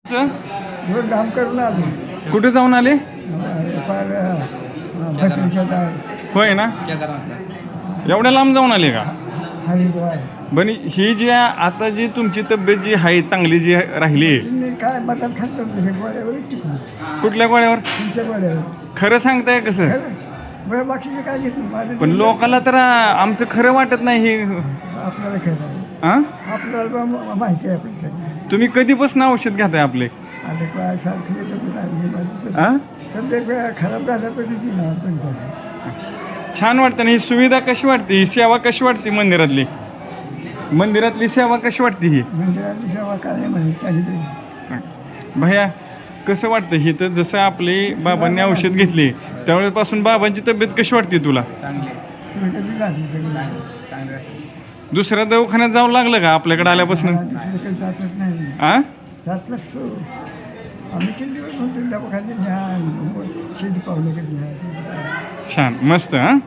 थोडं काम करून आलो. कुठे जाऊन आले? फार बसरीच्या दार होय ना, एवढ्या लांब जाऊन आले का? हरिद्वार. बनी ही जी आता जी तुमची तब्येत जी आहे चांगली जी राहिली, तुम्ही काय मटात खात नव्हतं हे गोळ्यावर चिकून कुठल्या गोळ्यावर? तुमच्या गोळ्यावर खरं सांगताय कसं? खरं बरं बाकीचं काय घेत नाही माझं पण लोकाला तर आमचं खरं वाटत नाही हे. आपल्याला खरं हां, आपल्याला माहिती आहे आपण सगळं. तुम्ही कधीपासून औषध घेताय आपले? आता काय सारखी येतं हां, सध्या खराब झाल्या पाहिजे ना पण छान वाटतं ना ही सुविधा? कशी वाटते ही सेवा? कशी वाटते मंदिरातली? मंदिरातली सेवा कशी वाटते ही? मंदिराची सेवा काय म्हणे चांगली. भैया कसं वाटतं ही? तर जसं आपली बाबांनी औषध घेतली त्यावेळेपासून बाबांची तब्येत कशी वाटते तुला? तुम्ही कधी झाली सगळी दुसऱ्या दवाखान्यात जावं लागलं का आपल्याकडे आल्यापासून? दुसरीकडे जातच नाही, आ जात नसतो आम्ही किती दिवस म्हणतो दवाखान्यात घ्या शेती पावलं कधी घ्या. छान, मस्त. हां.